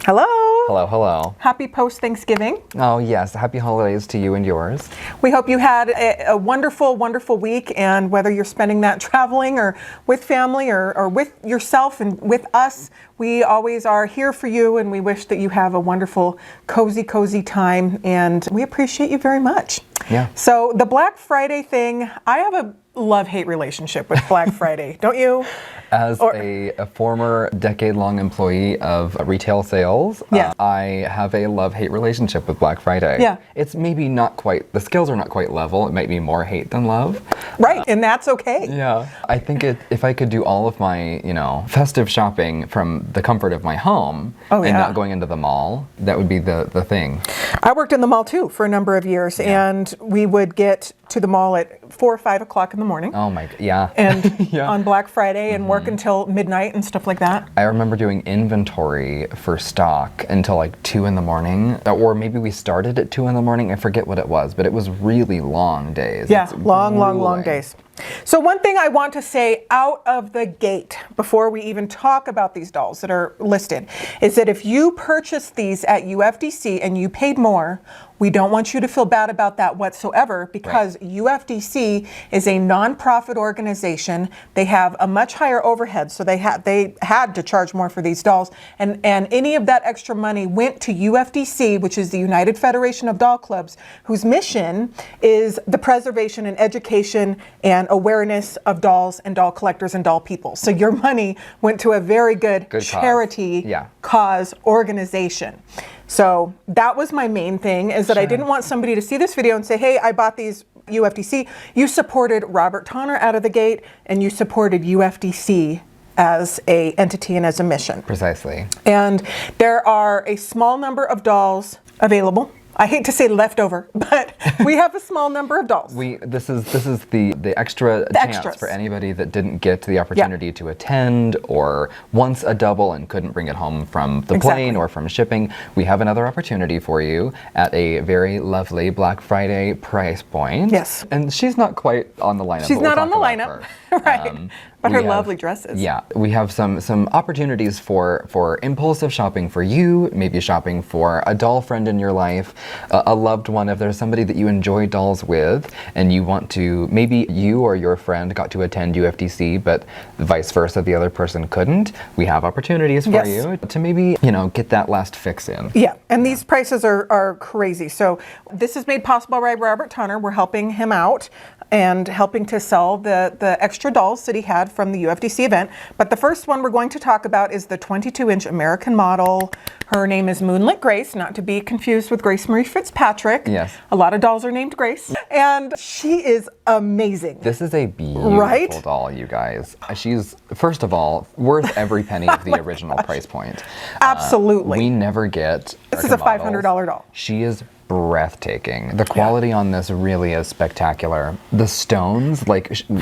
Hello. Hello, hello. Happy post-Thanksgiving. Oh yes, happy holidays to you and yours. We hope you had a wonderful, wonderful week, and whether you're spending that traveling or with family or with yourself and with us, we always are here for you, and we wish that you have a wonderful, cozy time, and we appreciate you very much. Yeah. So the Black Friday thing, I have a love-hate relationship with Black Friday, don't you? As a former decade-long employee of retail sales, yeah. I have a love-hate relationship with Black Friday. Yeah. It's maybe not quite, the scales are not quite level. It might be more hate than love. Right, and that's okay. Yeah. I think if I could do all of my, festive shopping from the comfort of my home and not going into the mall, that would be the thing. I worked in the mall too for a number of years, and we would get to the mall at 4 or 5 o'clock in the morning. Oh my, yeah. And on Black Friday and work until midnight and stuff like that. I remember doing inventory for stock until like 2 in the morning, or maybe we started at 2 in the morning. I forget what it was, but it was really long days. Yeah, it's long days. So one thing I want to say out of the gate before we even talk about these dolls that are listed is that if you purchase these at UFDC and you paid more, we don't want you to feel bad about that whatsoever, because UFDC is a nonprofit organization. They have a much higher overhead, so they had to charge more for these dolls, and any of that extra money went to UFDC, which is the United Federation of Doll Clubs, whose mission is the preservation and education and awareness of dolls and doll collectors and doll people. So your money went to a very good charity cause organization. So that was my main thing, is that I didn't want somebody to see this video and say, hey, I bought these UFDC. You supported Robert Tonner out of the gate, and you supported UFDC as a entity and as a mission. Precisely. And there are a small number of dolls available. I hate to say leftover, but we have a small number of dolls. This is the extra chance for anybody that didn't get the opportunity to attend, or wants a double and couldn't bring it home from the plane or from shipping. We have another opportunity for you at a very lovely Black Friday price point. Yes. And she's not quite on the lineup. She's not on the lineup, right? But her lovely dresses. Yeah, we have some opportunities for impulsive shopping for you, maybe shopping for a doll friend in your life, a loved one. If there's somebody that you enjoy dolls with and you want to, maybe you or your friend got to attend UFDC, but vice versa, the other person couldn't, we have opportunities for you to maybe, get that last fix in. Yeah, and these prices are crazy. So this is made possible by Robert Tonner. We're helping him out and helping to sell the extra dolls that he had from the UFDC event. But the first one we're going to talk about is the 22-inch American model. Her name is Moonlight Grace, not to be confused with Grace Marie Fitzpatrick. Yes. A lot of dolls are named Grace. And she is amazing. This is a beautiful doll, you guys. She's, first of all, worth every penny of the original price point. Absolutely. We never get This is a $500 doll. She is breathtaking. The quality on this really is spectacular. The stones,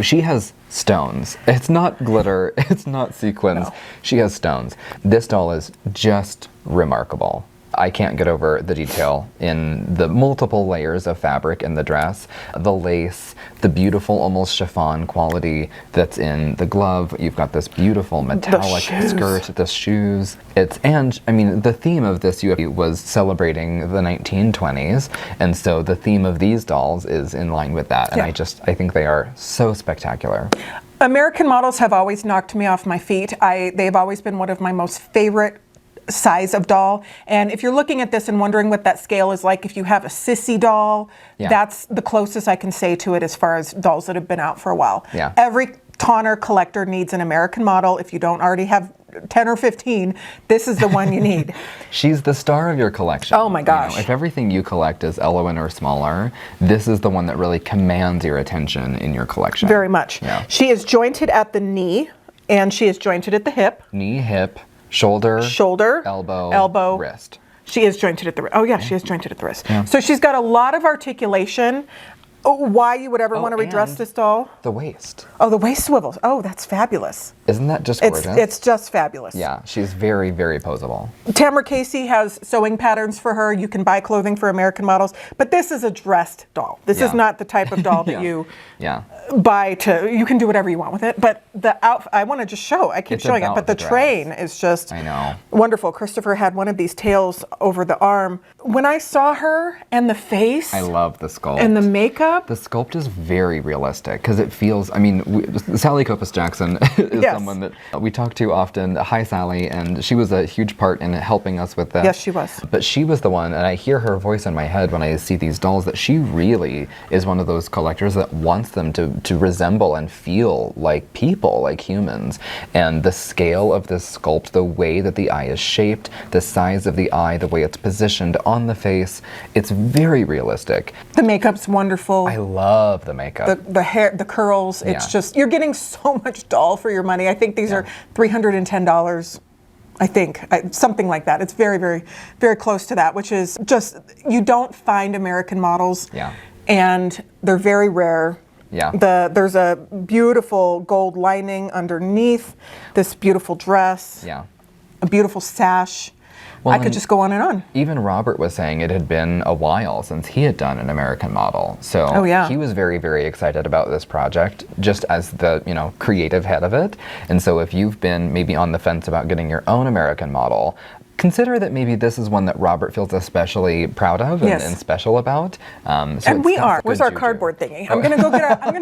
she has stones. It's not glitter, it's not sequins. No. She has stones. This doll is just remarkable. I can't get over the detail in the multiple layers of fabric in the dress, the lace, the beautiful almost chiffon quality that's in the glove. You've got this beautiful metallic skirt, the shoes. The theme of this UFDC was celebrating the 1920s, and so the theme of these dolls is in line with that. And I think they are so spectacular. American models have always knocked me off my feet. They've always been one of my most favorite size of doll. And if you're looking at this and wondering what that scale is like, if you have a sissy doll, that's the closest I can say to it as far as dolls that have been out for a while. Yeah. Every Tonner collector needs an American model. If you don't already have 10 or 15, this is the one you need. She's the star of your collection. Oh my gosh. If everything you collect is Elowen or smaller, this is the one that really commands your attention in your collection. Very much. Yeah. She is jointed at the knee, and she is jointed at the hip. Knee, hip, shoulder, elbow, wrist. She is jointed at the wrist. Oh yeah, she is jointed at the wrist. Yeah. So she's got a lot of articulation. why you would ever want to redress and this doll? The waist. Oh, the waist swivels. Oh, that's fabulous. Isn't that just gorgeous? It's just fabulous. Yeah, she's very, very posable. Tamara Casey has sewing patterns for her. You can buy clothing for American models, but this is a dressed doll. This is not the type of doll that you buy to, you can do whatever you want with it, but the outfit, I want to just show, I keep showing it, but the train is just wonderful. Christopher had one of these tails over the arm. When I saw her and the face. I love the sculpt. And the makeup. The sculpt is very realistic because it feels, I mean, Sally Copus Jackson is someone that we talk to often. Hi, Sally, and she was a huge part in helping us with this. Yes, she was. But she was the one, and I hear her voice in my head when I see these dolls, that she really is one of those collectors that wants them to resemble and feel like people, like humans. And the scale of this sculpt, the way that the eye is shaped, the size of the eye, the way it's positioned on the face, it's very realistic. The makeup's wonderful. I love the makeup. The hair, the curls, it's just, you're getting so much doll for your money. I think these are $310. I think, something like that. It's very, very, very close to that, which is just, you don't find American models. And they're very rare. There's a beautiful gold lining underneath this beautiful dress. A beautiful sash. Well, I could just go on and on. Even Robert was saying it had been a while since he had done an American model. So he was very, very excited about this project, just as the, creative head of it. And so if you've been maybe on the fence about getting your own American model, consider that maybe this is one that Robert feels especially proud of and special about. And we are. Where's our cardboard thingy? I'm gonna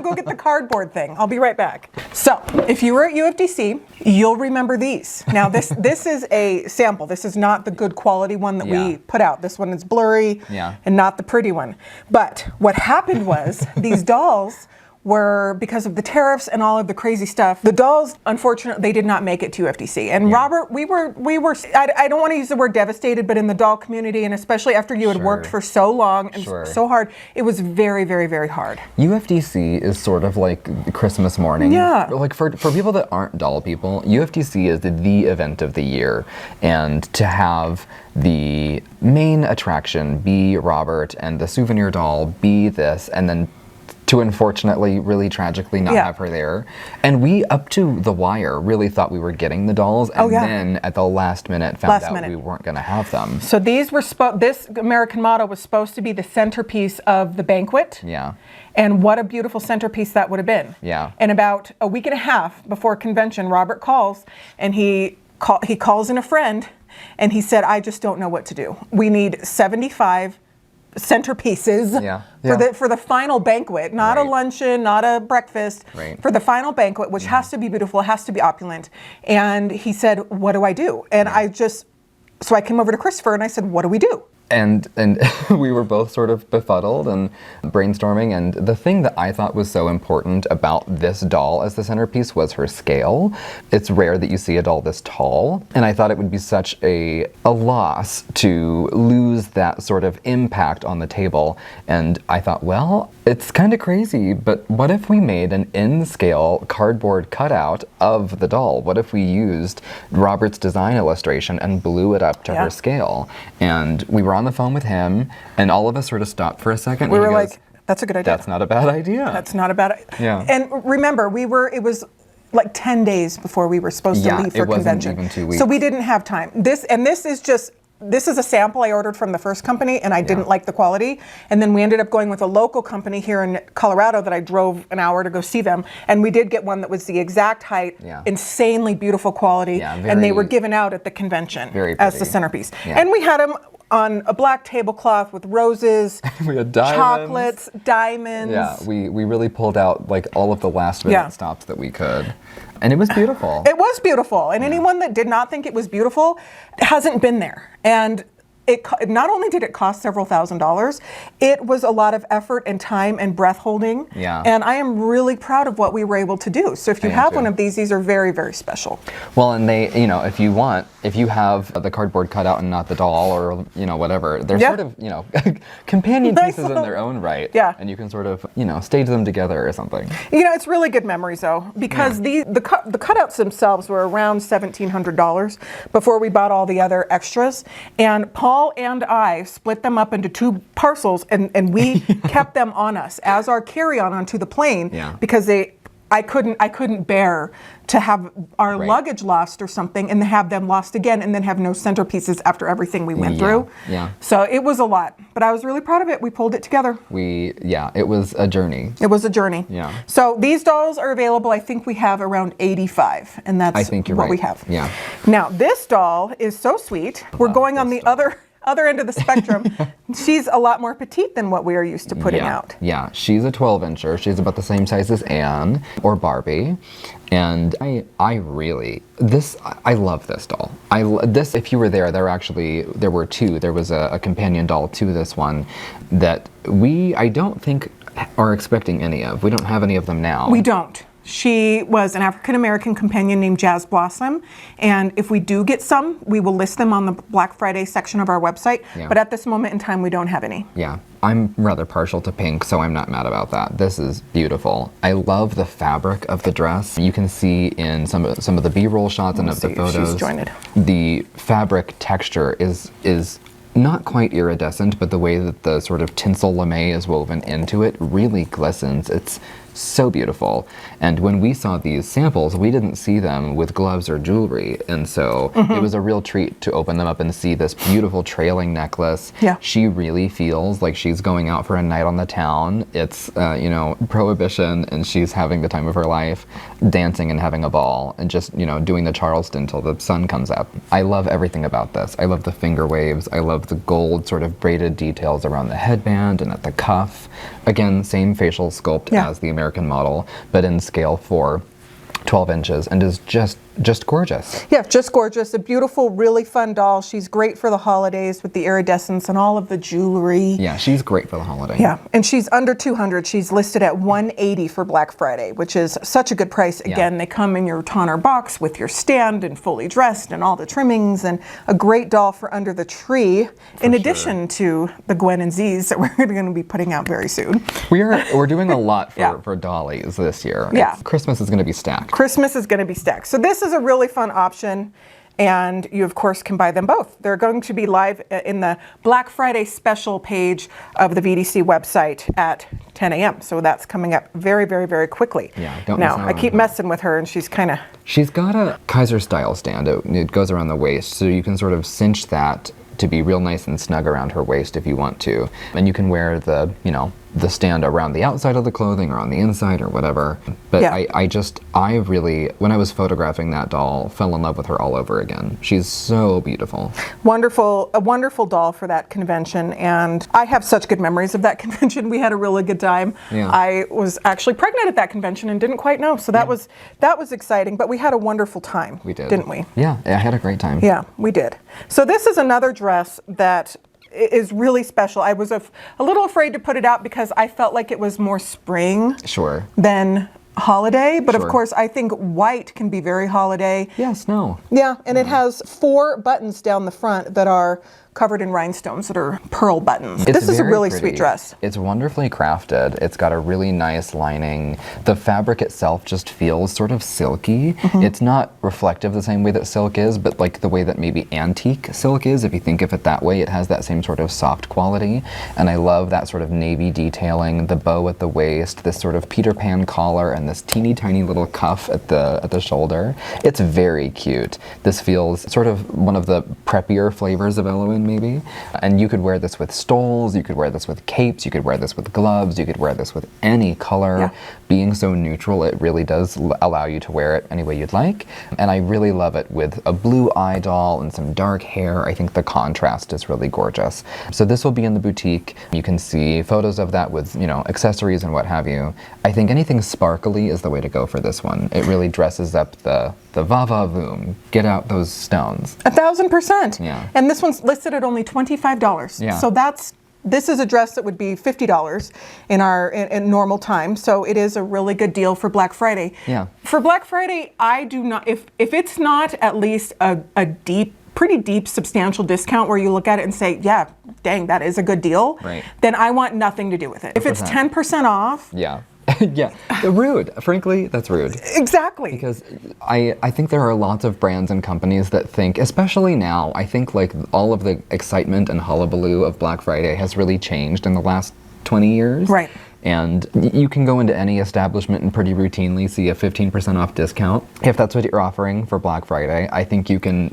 go get the cardboard thing. I'll be right back. So, if you were at UFDC, you'll remember these. Now, this is a sample. This is not the good quality one that we put out. This one is blurry and not the pretty one. But what happened was these dolls were, because of the tariffs and all of the crazy stuff, the dolls, unfortunately, they did not make it to UFDC. And Robert, we were, I don't want to use the word devastated, but in the doll community, and especially after you had worked for so long and so hard, it was very, very, very hard. UFDC is sort of like Christmas morning. Like for people that aren't doll people, UFDC is the event of the year. And to have the main attraction be Robert and the souvenir doll be this, and then to unfortunately, really tragically not have her there. And we, up to the wire, really thought we were getting the dolls, and then at the last minute found out we weren't going to have them. So these were this American model was supposed to be the centerpiece of the banquet. And what a beautiful centerpiece that would have been. And about a week and a half before convention, Robert calls, and he calls in a friend, and he said, I just don't know what to do. We need 75 centerpieces for the final banquet, not a luncheon, not a breakfast, for the final banquet, which has to be beautiful, has to be opulent. And he said, what do I do? And so I came over to Christopher and I said, what do we do? And we were both sort of befuddled and brainstorming, and the thing that I thought was so important about this doll as the centerpiece was her scale. It's rare that you see a doll this tall, and I thought it would be such a loss to lose that sort of impact on the table. And I thought, well, it's kind of crazy, but what if we made an in-scale cardboard cutout of the doll? What if we used Robert's design illustration and blew it up to her scale? And we were on the phone with him, and all of us sort of stopped for a second. We were like, that's a good idea. That's not a bad idea. That's not a bad idea. And remember, it was like 10 days before we were supposed to leave for convention. Even 2 weeks. So we didn't have time. This is a sample I ordered from the first company, and I didn't like the quality. And then we ended up going with a local company here in Colorado that I drove an hour to go see them. And we did get one that was the exact height, insanely beautiful quality, and they were given out at the convention as the centerpiece. And we had them on a black tablecloth with roses, we had diamonds, chocolates, diamonds. Yeah, we really pulled out like all of the last minute stops that we could. And it was beautiful. It was beautiful. And anyone that did not think it was beautiful hasn't been there. And not only did it cost several $1,000s, it was a lot of effort and time and breath holding. And I am really proud of what we were able to do. So if you have one of these are very, very special. Well, and they, if you have the cardboard cutout and not the doll, or whatever, they're sort of companion pieces in their own right. And you can sort of stage them together or something. It's really good memories though, because the cutouts themselves were around $1,700 before we bought all the other extras. And Paul Paul and I split them up into 2 parcels, and we kept them on us as our carry-on onto the plane because I couldn't bear to have our luggage lost or something and have them lost again and then have no centerpieces after everything we went through. Yeah. So it was a lot, but I was really proud of it. We pulled it together. It was a journey. It was a journey. Yeah. So these dolls are available. I think we have around 85, and that's I think you're what right. we have. Yeah. Now this doll is so sweet. We're going on the other end of the spectrum. She's a lot more petite than what we are used to putting out. Yeah, she's a 12-incher. She's about the same size as Anne or Barbie. And I love this doll. If you were there were 2. There was a companion doll to this one that I don't think are expecting any of. We don't have any of them now. We don't. She was an African-American companion named Jazz Blossom, and if we do get some, we will list them on the Black Friday section of our website, but at this moment in time, we don't have any. Yeah, I'm rather partial to pink, so I'm not mad about that. This is beautiful. I love the fabric of the dress. You can see in some of the B-roll shots and of the photos, she's jointed. The fabric texture is not quite iridescent, but the way that the sort of tinsel lame is woven into it really glistens. It's so beautiful. And when we saw these samples, we didn't see them with gloves or jewelry. And so it was a real treat to open them up and see this beautiful trailing necklace. Yeah. She really feels like she's going out for a night on the town. It's, Prohibition, and she's having the time of her life, dancing and having a ball, and just, doing the Charleston till the sun comes up. I love everything about this. I love the finger waves. I love the gold sort of braided details around the headband and at the cuff. Again, same facial sculpt as the American model, but in scale for 12 inches, and is just gorgeous. Yeah, just gorgeous. A beautiful, really fun doll. She's great for the holidays with the iridescence and all of the jewelry. Yeah, she's great for the holiday. Yeah, and she's under $200. She's listed at $180 for Black Friday, which is such a good price. Again, they come in your tonner box with your stand and fully dressed and all the trimmings, and a great doll for under the tree, in addition to the Gwen and Z's that we're going to be putting out very soon. We're doing a lot for dollies this year. Yeah. Christmas is going to be stacked. Christmas is going to be stacked. So this is a really fun option, and you of course can buy them both. They're going to be live in the Black Friday special page of the VDC website at 10 a.m. So that's coming up very, very, very quickly. Yeah, don't now, miss out I on keep that. messing with her, and she's got a Kaiser style stand. It goes around the waist, so you can sort of cinch that to be real nice and snug around her waist if you want to. And you can wear the stand around the outside of the clothing or on the inside or whatever. But I really, when I was photographing that doll, fell in love with her all over again. She's so beautiful. Wonderful, a wonderful doll for that convention, and I have such good memories of that convention. We had a really good time. Yeah. I was actually pregnant at that convention and didn't quite know, so that was exciting, but we had a wonderful time. We did. Didn't we? Yeah, I had a great time. Yeah, we did. So this is another dress that is really special. I was a little afraid to put it out because I felt like it was more spring than holiday, but of course I think white can be very holiday. Yeah, snow. Yeah, and it has 4 buttons down the front that are covered in rhinestones that are pearl buttons. This is a really sweet dress. It's wonderfully crafted. It's got a really nice lining. The fabric itself just feels sort of silky. It's not reflective the same way that silk is, but like the way that maybe antique silk is. If you think of it that way, it has that same sort of soft quality. And I love that sort of navy detailing, the bow at the waist, this sort of Peter Pan collar, and this teeny tiny little cuff at the shoulder. It's very cute. This feels sort of one of the preppier flavors of Eloin, maybe. And you could wear this with stoles, you could wear this with capes, you could wear this with gloves, you could wear this with any color. Yeah. Being so neutral, it really does allow you to wear it any way you'd like. And I really love it with a blue eye doll and some dark hair. I think the contrast is really gorgeous. So this will be in the boutique. You can see photos of that with, accessories and what have you. I think anything sparkly is the way to go for this one. It really dresses up the va-va-voom. Get out those stones. 1,000%. Yeah. And this one's listed at only $25. Yeah. So this is a dress that would be $50 in normal time. So it is a really good deal for Black Friday. Yeah. For Black Friday, I do not, if it's not at least a pretty deep, substantial discount where you look at it and say, yeah, dang, that is a good deal, Right. then I want nothing to do with it. If it's 10% off, Yeah. Yeah, rude. Frankly, that's rude. Exactly. Because I think there are lots of brands and companies that think, especially now, I think like all of the excitement and hullabaloo of Black Friday has really changed in the last 20 years. Right. And you can go into any establishment and pretty routinely see a 15% off discount. If that's what you're offering for Black Friday, I think you can,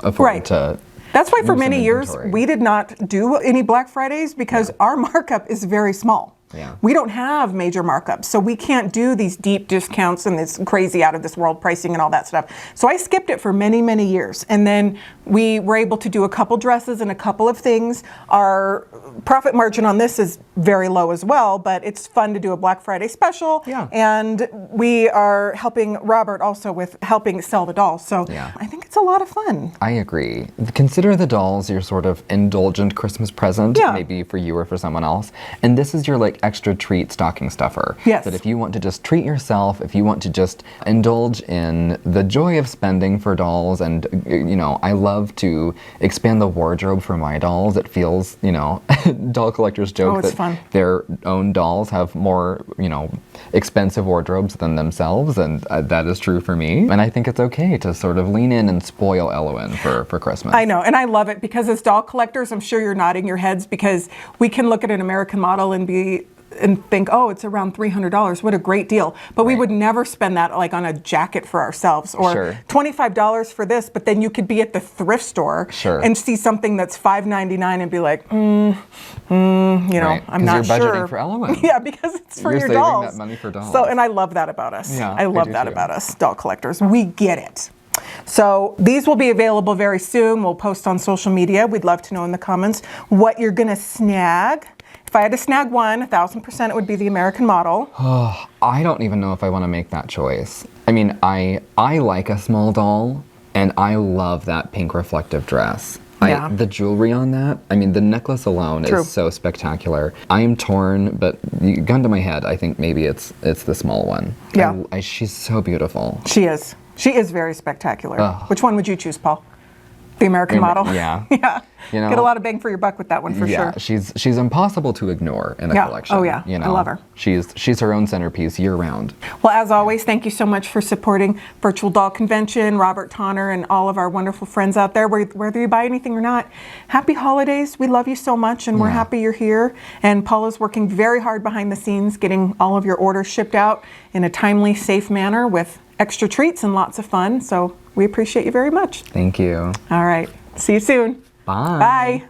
afford to. That's why for move some many years inventory. we did not do any Black Fridays because our markup is very small. Yeah. We don't have major markups, so we can't do these deep discounts and this crazy out of this world pricing and all that stuff. So I skipped it for many, many years. And then we were able to do a couple dresses and a couple of things. Our profit margin on this is very low as well, but it's fun to do a Black Friday special. Yeah. And we are helping Robert also with helping sell the dolls. So Yeah. I think it's a lot of fun. I agree. Consider the dolls your sort of indulgent Christmas present, Yeah. maybe for you or for someone else. And this is your like extra treat stocking stuffer. Yes. That if you want to just treat yourself, if you want to just indulge in the joy of spending for dolls, and I love to expand the wardrobe for my dolls. It feels, doll collectors joke it's that fun. their own dolls have more, expensive wardrobes than themselves, and that is true for me. And I think it's okay to sort of lean in and spoil Elowen for Christmas. I know, and I love it because as doll collectors, I'm sure you're nodding your heads because we can look at an American model and think, oh, it's around $300. What a great deal. But we would never spend that like on a jacket for ourselves or Sure. $25 for this, but then you could be at the thrift store Sure. and see something that's $5.99 and be like, Right, I'm 'cause not you're sure. budgeting for Elowen. Yeah, because it's for You're your saving dolls. that money for dolls. So, and I love that about us. Yeah, I I love do that too. about us, doll collectors. We get it. So these will be available very soon. We'll post on social media. We'd love to know in the comments what you're going to snag. If I had to snag one, 1,000% it would be the American model. I don't even know if I want to make that choice. I mean, I like a small doll, and I love that pink reflective dress. Yeah. The jewelry on that, I mean, the necklace alone True. is so spectacular. I am torn, but gun to my head, I think maybe it's the small one. Yeah. She's so beautiful. She is. She is very spectacular. Ugh. Which one would you choose, Paul? The American model? Yeah. Yeah. You know, Get a lot of bang for your buck with that one for yeah, sure. she's impossible to ignore in a Yeah. collection. Oh, yeah. I love her. She's her own centerpiece year round. Well, as always, thank you so much for supporting Virtual Doll Convention, Robert Tonner, and all of our wonderful friends out there, whether you buy anything or not. Happy holidays. We love you so much, and we're Yeah. happy you're here. And Paula's working very hard behind the scenes, getting all of your orders shipped out in a timely, safe manner with extra treats and lots of fun. So we appreciate you very much. Thank you. All right. See you soon. Bye. Bye.